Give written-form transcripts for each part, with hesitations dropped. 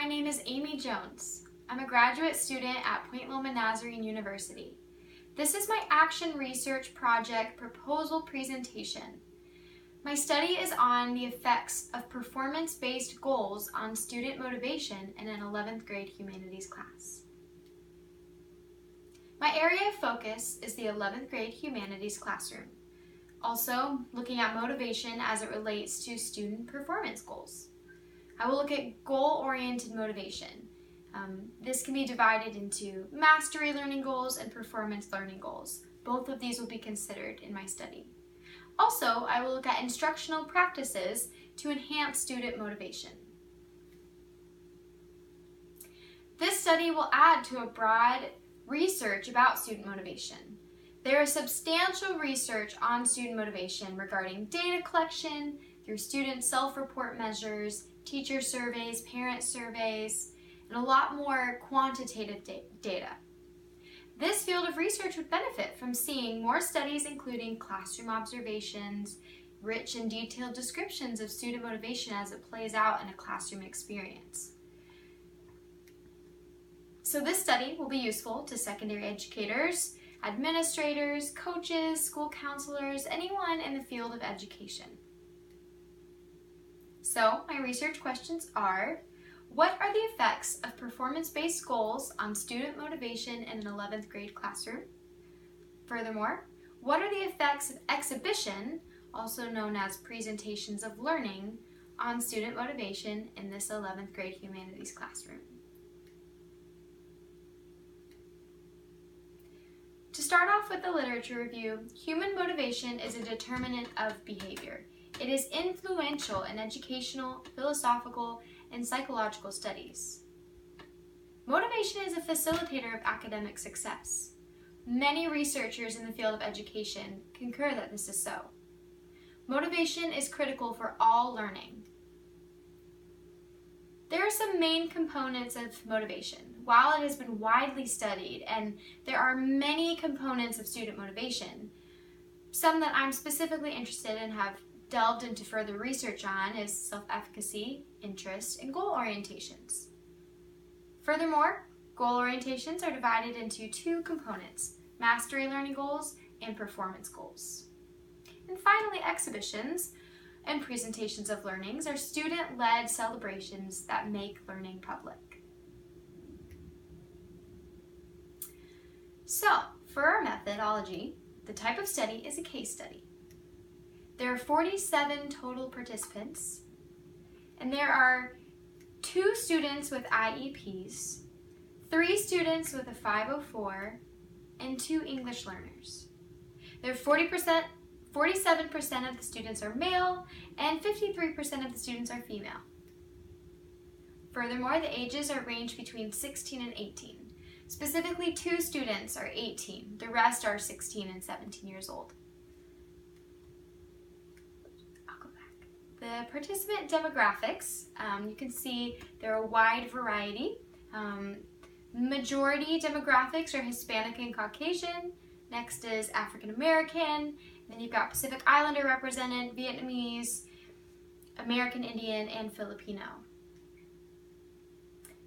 My name is Amy Jones. I'm a graduate student at Point Loma Nazarene University. This is my action research project proposal presentation. My study is on the effects of performance-based goals on student motivation in an 11th grade humanities class. My area of focus is the 11th grade humanities classroom, also looking at motivation as it relates to student performance goals. I will look at goal-oriented motivation. This can be divided into mastery learning goals and performance learning goals. Both of these will be considered in my study. Also, I will look at instructional practices to enhance student motivation. This study will add to a broad research about student motivation. There is substantial research on student motivation regarding data collection through student self-report measures, teacher surveys, parent surveys, and a lot more quantitative data. This field of research would benefit from seeing more studies including classroom observations, rich and detailed descriptions of student motivation as it plays out in a classroom experience. So this study will be useful to secondary educators, administrators, coaches, school counselors, anyone in the field of education. So my research questions are: what are the effects of performance-based goals on student motivation in an 11th grade classroom? Furthermore, what are the effects of exhibition, also known as presentations of learning, on student motivation in this 11th grade humanities classroom? To start off with the literature review, human motivation is a determinant of behavior. It is influential in educational, philosophical, and psychological studies. Motivation is a facilitator of academic success. Many researchers in the field of education concur that this is so. Motivation is critical for all learning. There are some main components of motivation. While it has been widely studied and there are many components of student motivation, some that I'm specifically interested in and have delved into further research on is self-efficacy, interest, and goal orientations. Furthermore, goal orientations are divided into two components: mastery learning goals and performance goals. And finally, exhibitions and presentations of learnings are student-led celebrations that make learning public. So, for our methodology, the type of study is a case study. There are 47 total participants, and there are 2 students with IEPs, 3 students with a 504, and 2 English learners. There are 47% of the students are male, and 53% of the students are female. Furthermore, the ages are ranged between 16 and 18. Specifically, 2 students are 18. The rest are 16 and 17 years old. I'll go back. The participant demographics, you can see there are a wide variety. Majority demographics are Hispanic and Caucasian. Next is African American. Then you've got Pacific Islander represented, Vietnamese, American Indian, and Filipino.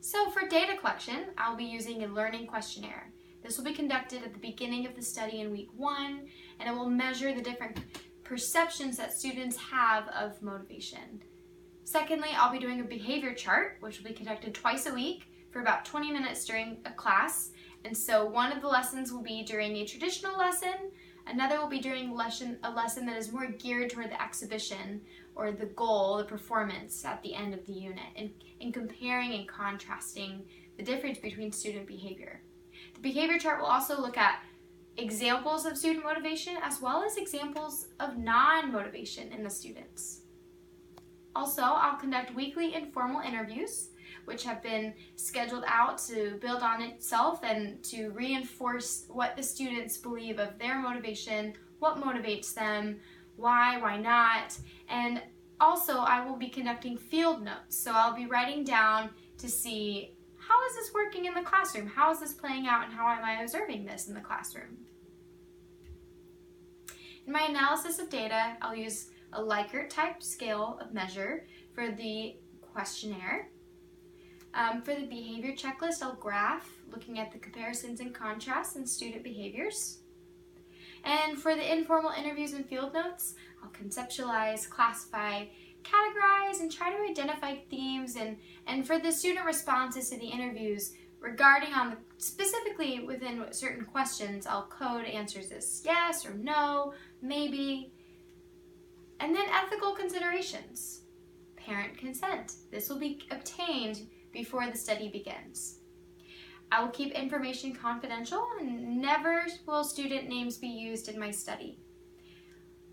So for data collection, I'll be using a learning questionnaire. This will be conducted at the beginning of the study in week 1, and it will measure the different perceptions that students have of motivation. Secondly, I'll be doing a behavior chart, which will be conducted twice a week for about 20 minutes during a class. And so one of the lessons will be during a traditional lesson, another will be during a lesson that is more geared toward the exhibition or the goal, the performance at the end of the unit, and comparing and contrasting the difference between student behavior. The behavior chart will also look at examples of student motivation as well as examples of non-motivation in the students. Also, I'll conduct weekly informal interviews, which have been scheduled out to build on itself and to reinforce what the students believe of their motivation, what motivates them, why not, and also I will be conducting field notes. So I'll be writing down to see, how is this working in the classroom? How is this playing out and how am I observing this in the classroom? In my analysis of data, I'll use a Likert type scale of measure for the questionnaire. For the behavior checklist, I'll graph, looking at the comparisons and contrasts in student behaviors. And for the informal interviews and field notes, I'll conceptualize, classify, categorize, and try to identify themes. And for the student responses to the interviews regarding specifically within certain questions, I'll code answers as yes or no, maybe. And then ethical considerations. Parent consent. This will be obtained before the study begins. I will keep information confidential and never will student names be used in my study.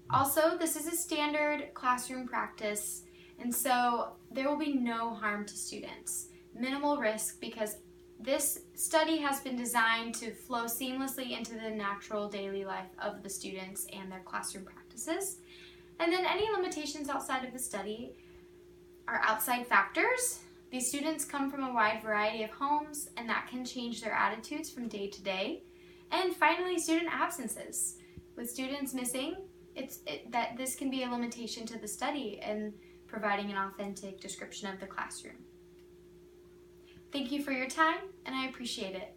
Also, this is a standard classroom practice, and so there will be no harm to students. Minimal risk because this study has been designed to flow seamlessly into the natural daily life of the students and their classroom practices. And then any limitations outside of the study are outside factors. These students come from a wide variety of homes, and that can change their attitudes from day to day. And finally, student absences. With students missing, that this can be a limitation to the study and providing an authentic description of the classroom. Thank you for your time, and I appreciate it.